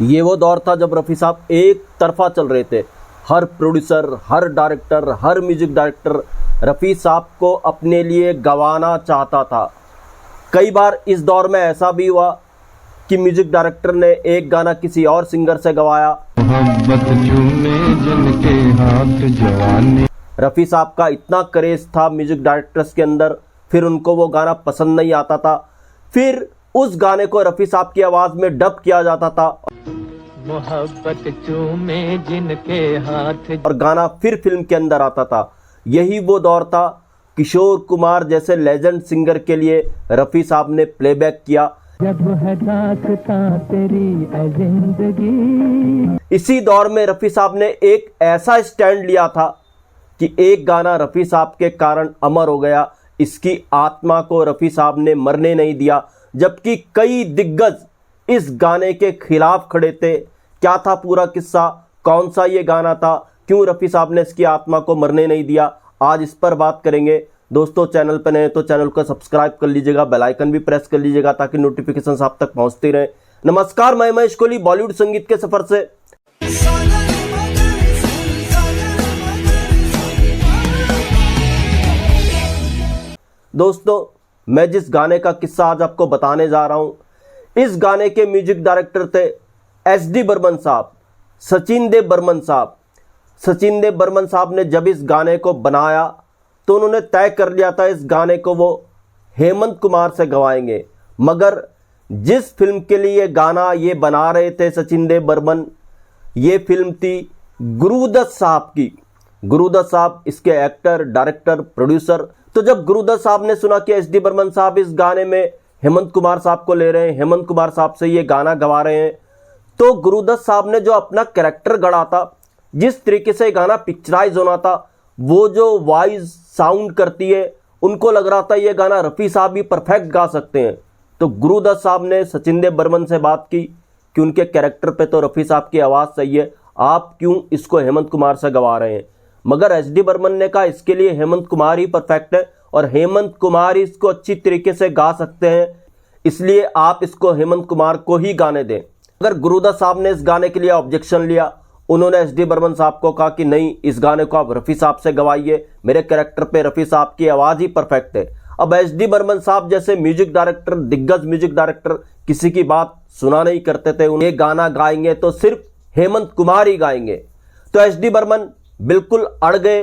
ये वो दौर था जब रफ़ी साहब एक तरफा चल रहे थे। हर प्रोड्यूसर, हर डायरेक्टर, हर म्यूजिक डायरेक्टर रफ़ी साहब को अपने लिए गंवाना चाहता था। कई बार इस दौर में ऐसा भी हुआ कि म्यूजिक डायरेक्टर ने एक गाना किसी और सिंगर से गवाया। रफ़ी साहब का इतना क्रेज था म्यूजिक डायरेक्टर्स के अंदर, फिर उनको वो गाना पसंद नहीं आता था, फिर उस गाने को रफ़ी साहब की आवाज़ में डब किया जाता था मोहब्बत चूमे जिनके हाथ, और गाना फिर फिल्म के अंदर आता था। यही वो दौर था। किशोर कुमार जैसे लेजेंड सिंगर के लिए रफ़ी साहब ने प्लेबैक किया। जब है दास्तां तेरी ऐ जिंदगी। इसी दौर में रफ़ी साहब ने एक ऐसा स्टैंड लिया था कि एक गाना रफ़ी साहब के कारण अमर हो गया। इसकी आत्मा को रफ़ी साहब ने मरने नहीं दिया, जबकि कई दिग्गज इस गाने के खिलाफ खड़े थे। क्या था पूरा किस्सा, कौन सा ये गाना था, क्यों रफ़ी साहब ने इसकी आत्मा को मरने नहीं दिया, आज इस पर बात करेंगे। दोस्तों, चैनल पर नए तो चैनल को सब्सक्राइब कर लीजिएगा, बेल आइकन भी प्रेस कर लीजिएगा ताकि नोटिफिकेशन आप तक पहुंचती रहे। नमस्कार, मैं महेश कोहली बॉलीवुड संगीत के सफर से। दोस्तों, मैं जिस गाने का किस्सा आज आपको बताने जा रहा हूं, इस गाने के म्यूजिक डायरेक्टर थे एस.डी. बर्मन साहब, सचिन देव बर्मन साहब। सचिन देव बर्मन साहब ने जब इस गाने को बनाया तो उन्होंने तय कर लिया था इस गाने को वो हेमंत कुमार से गवाएंगे। मगर जिस फिल्म के लिए गाना ये बना रहे थे सचिन देव बर्मन, ये फिल्म थी गुरुदत्त साहब की। गुरुदत्त साहब इसके एक्टर, डायरेक्टर, प्रोड्यूसर। तो जब गुरुदत्त साहब ने सुना कि एस.डी. बर्मन साहब इस गाने में हेमंत कुमार साहब को ले रहे हैं, हेमंत कुमार साहब से ये गाना गवा रहे हैं, तो गुरुदत्त साहब ने जो अपना कैरेक्टर गढ़ा था, जिस तरीके से गाना पिक्चराइज होना था, वो जो वॉइस साउंड करती है, उनको लग रहा था ये गाना रफ़ी साहब भी परफेक्ट गा सकते हैं। तो गुरुदत्त साहब ने सचिन देव बर्मन से बात की कि उनके कैरेक्टर पे तो रफ़ी साहब की आवाज़ सही है, आप क्यों इसको हेमंत कुमार से गवा रहे हैं। मगर एस.डी. बर्मन ने कहा इसके लिए हेमंत कुमार ही परफेक्ट है और हेमंत कुमार ही इसको अच्छी तरीके से गा सकते हैं, इसलिए आप इसको हेमंत कुमार को ही गाने दें। अगर गुरुदत्त साहब ने इस गाने के लिए ऑब्जेक्शन लिया, उन्होंने एस.डी. बर्मन साहब को कहा कि नहीं, इस गाने को आप रफ़ी साहब से गवाइए, मेरे कैरेक्टर पे रफ़ी साहब की आवाज़ ही परफेक्ट है। अब एस.डी. बर्मन साहब जैसे म्यूजिक डायरेक्टर, दिग्गज म्यूजिक डायरेक्टर किसी की बात सुना नहीं करते थे। उन्हें गाना गाएंगे तो सिर्फ हेमंत कुमार ही गाएंगे। तो एस.डी. बर्मन बिल्कुल अड़ गए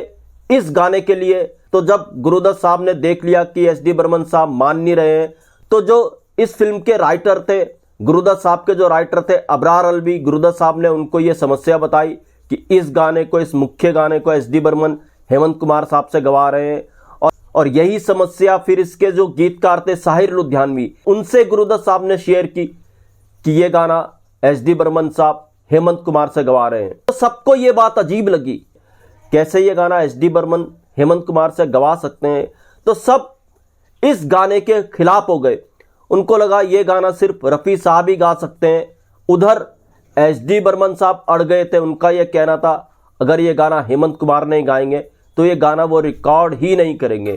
इस गाने के लिए। तो जब गुरुदत्त साहब ने देख लिया कि एस.डी. बर्मन साहब मान नहीं रहे हैं, तो जो इस फिल्म के राइटर थे, गुरुदत्त साहब के जो राइटर थे अबरार अलवी, गुरुदत्त साहब ने उनको ये समस्या बताई कि इस गाने को, इस मुख्य गाने को एस.डी. बर्मन हेमंत कुमार साहब से गवा रहे हैं। और यही समस्या फिर इसके जो गीतकार थे साहिर लुधियानवी, उनसे गुरुदत्त साहब ने शेयर की कि ये गाना एस.डी. बर्मन साहब हेमंत कुमार से गवा रहे हैं। तो सबको ये बात अजीब लगी, कैसे ये गाना एस.डी. बर्मन हेमंत कुमार से गवा सकते हैं। तो सब इस गाने के खिलाफ हो गए। उनको लगा ये गाना सिर्फ रफ़ी साहब ही गा सकते हैं। उधर एस.डी. बर्मन साहब अड़ गए थे। उनका यह कहना था अगर ये गाना हेमंत कुमार नहीं गाएंगे तो ये गाना वो रिकॉर्ड ही नहीं करेंगे।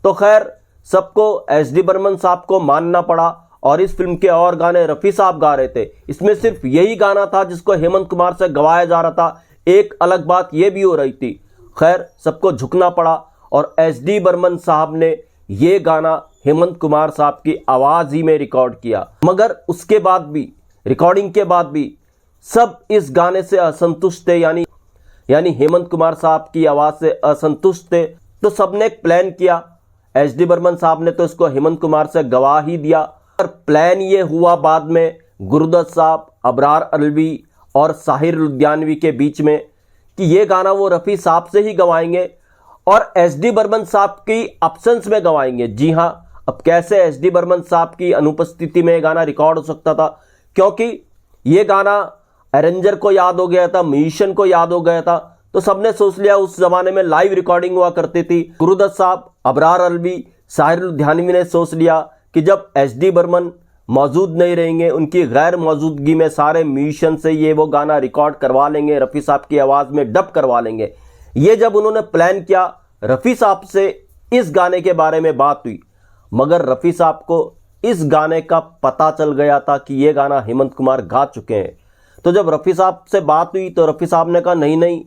तो खैर, सबको एस.डी. बर्मन साहब को मानना पड़ा और इस फिल्म के और गाने रफ़ी साहब गा रहे थे। इसमें सिर्फ यही गाना था जिसको हेमंत कुमार से गवाया जा रहा था। एक अलग बात यह भी हो रही थी। खैर, सबको झुकना पड़ा और एस.डी. बर्मन साहब ने ये गाना हेमंत कुमार साहब की आवाज़ ही में रिकॉर्ड किया। मगर उसके बाद भी, रिकॉर्डिंग के बाद भी सब इस गाने से असंतुष्ट थे, यानी हेमंत कुमार साहब की आवाज़ से असंतुष्ट थे। तो सबने एक प्लान किया। एस.डी. बर्मन साहब ने तो इसको हेमंत कुमार से गवा ही दिया। और प्लान ये हुआ बाद में गुरुदत्त साहब, अबरार अलवी और साहिर लुधियानवी के बीच में कि ये गाना वो रफ़ी साहब से ही गवाएंगे और एस.डी. बर्मन साहब की अब्सेंस में गवाएंगे। जी हाँ, अब कैसे एस.डी. बर्मन साहब की अनुपस्थिति में गाना रिकॉर्ड हो सकता था, क्योंकि ये गाना अरेंजर को याद हो गया था, म्यूजिशियन को याद हो गया था। तो सबने सोच लिया, उस जमाने में लाइव रिकॉर्डिंग हुआ करती थी। गुरुदत्त साहब, अबरार अलवी, साहिर लुधियानवी ने सोच लिया कि जब एस.डी. बर्मन मौजूद नहीं रहेंगे, उनकी गैर मौजूदगी में सारे म्यूजिशियन से ये वो गाना रिकॉर्ड करवा लेंगे, रफ़ी साहब की आवाज़ में डब करवा लेंगे। ये जब उन्होंने प्लान किया, रफ़ी साहब से इस गाने के बारे में बात हुई, मगर रफ़ी साहब को इस गाने का पता चल गया था कि ये गाना हेमंत कुमार गा चुके हैं। तो जब रफ़ी साहब से बात हुई तो रफ़ी साहब ने कहा नहीं नहीं,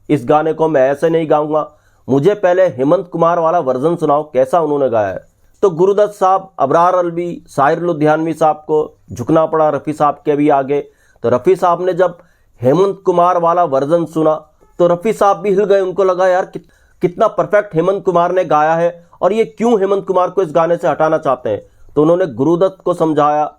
इस गाने को मैं ऐसे नहीं गाऊंगा, मुझे पहले हेमंत कुमार वाला वर्जन सुनाओ कैसा उन्होंने गाया है। तो गुरुदत्त साहब, अबरार अलवी, साहिर लुधियानवी साहब को झुकना पड़ा रफ़ी साहब के भी आगे। तो रफ़ी साहब ने जब हेमंत कुमार वाला वर्जन सुना तो रफ़ी साहब भी हिल गए। उनको लगा यार कितना परफेक्ट हेमंत कुमार ने गाया है और ये क्यों हेमंत कुमार को इस गाने से हटाना चाहते हैं। तो उन्होंने गुरुदत्त को समझाया,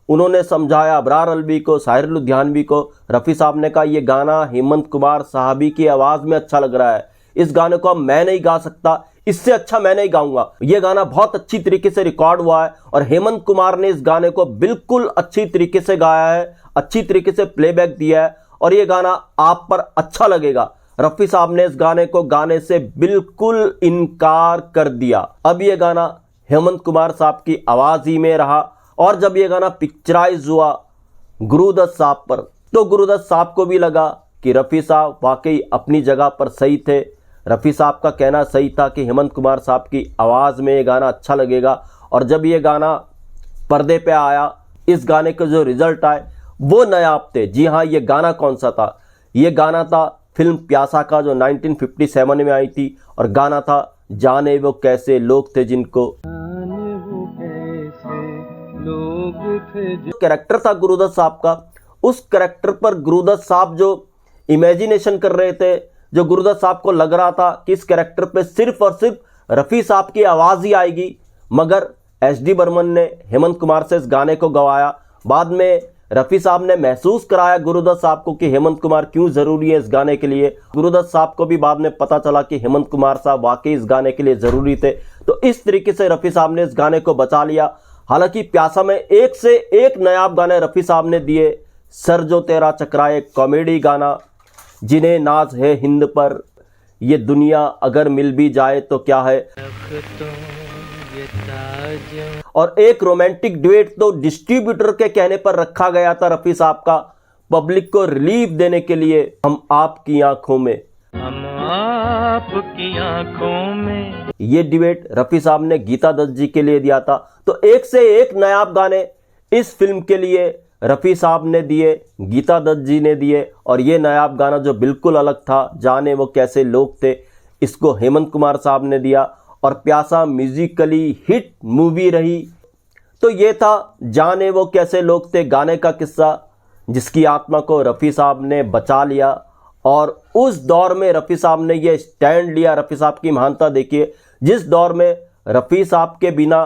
उन्होंने समझाया अबरार अलवी को, साहिर लुधियानवी को। रफ़ी साहब ने कहा ये गाना हेमंत कुमार साहबी की आवाज़ में अच्छा लग रहा है, इस गाने को अब मैं नहीं गा सकता, इससे अच्छा मैं नहीं गाऊंगा। ये गाना बहुत अच्छी तरीके से रिकॉर्ड हुआ है और हेमंत कुमार ने इस गाने को बिल्कुल अच्छी तरीके से गाया है, अच्छी तरीके से प्लेबैक दिया है और ये गाना आप पर अच्छा लगेगा। रफ़ी साहब ने इस गाने को गाने से बिल्कुल इनकार कर दिया। अब ये गाना हेमंत कुमार साहब की आवाज़ ही में रहा और जब ये गाना पिक्चराइज हुआ गुरुदत्त साहब पर, तो गुरुदत्त साहब को भी लगा कि रफ़ी साहब वाकई अपनी जगह पर सही थे। रफ़ी साहब का कहना सही था कि हेमंत कुमार साहब की आवाज़ में ये गाना अच्छा लगेगा। और जब ये गाना पर्दे पे आया, इस गाने के जो रिजल्ट आए वो नायाब थे। जी हाँ, ये गाना कौन सा था? ये गाना था फिल्म प्यासा का, जो 1957 में आई थी और गाना था जाने वो कैसे लोग थे जिनको। कैरेक्टर था गुरुदत्त साहब का, उस कैरेक्टर पर गुरुदत्त साहब जो इमेजिनेशन कर रहे थे, जो गुरुदत्त साहब को लग रहा था कि इस कैरेक्टर पे सिर्फ और सिर्फ रफ़ी साहब की आवाज़ ही आएगी, मगर एसडी बर्मन ने हेमंत कुमार से इस गाने को गवाया। बाद में रफ़ी साहब ने महसूस कराया गुरुदत्त साहब को कि हेमंत कुमार क्यों ज़रूरी है इस गाने के लिए। गुरुदत्त साहब को भी बाद में पता चला कि हेमंत कुमार साहब वाकई इस गाने के लिए ज़रूरी थे। तो इस तरीके से रफ़ी साहब ने इस गाने को बचा लिया। हालांकि प्यासा में एक से एक नायाब गाने रफ़ी साहब ने दिए। सर जो तेरा चकराए, कॉमेडी गाना, जिन्हें नाज है हिंद पर, ये दुनिया अगर मिल भी जाए तो क्या है, और एक रोमांटिक ड्यूएट तो डिस्ट्रीब्यूटर के कहने पर रखा गया था रफ़ी साहब का, पब्लिक को रिलीफ देने के लिए, हम आपकी आंखों में, हम आपकी आंखों में। ये ड्यूएट रफ़ी साहब ने गीता दत्त जी के लिए दिया था। तो एक से एक नायाब गाने इस फिल्म के लिए रफ़ी साहब ने दिए, गीता दत्त जी ने दिए। और ये नायाब गाना जो बिल्कुल अलग था, जाने वो कैसे लोग थे, इसको हेमंत कुमार साहब ने दिया। और प्यासा म्यूजिकली हिट मूवी रही। तो ये था जाने वो कैसे लोग थे गाने का किस्सा, जिसकी आत्मा को रफ़ी साहब ने बचा लिया। और उस दौर में रफ़ी साहब ने ये स्टैंड लिया। रफ़ी साहब की महानता देखिए, जिस दौर में रफ़ी साहब के बिना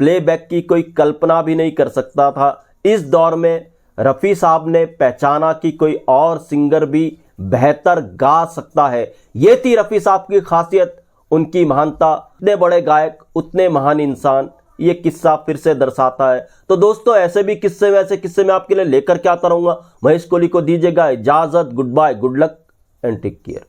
प्लेबैक की कोई कल्पना भी नहीं कर सकता था, इस दौर में रफ़ी साहब ने पहचाना कि कोई और सिंगर भी बेहतर गा सकता है। ये थी रफ़ी साहब की खासियत, उनकी महानता। इतने बड़े गायक, उतने महान इंसान, ये किस्सा फिर से दर्शाता है। तो दोस्तों, ऐसे भी किस्से, वैसे किस्से मैं आपके लिए लेकर के आता रहूंगा। महेश कोहली को दीजिएगा इजाजत। Good bye, good luck and take care.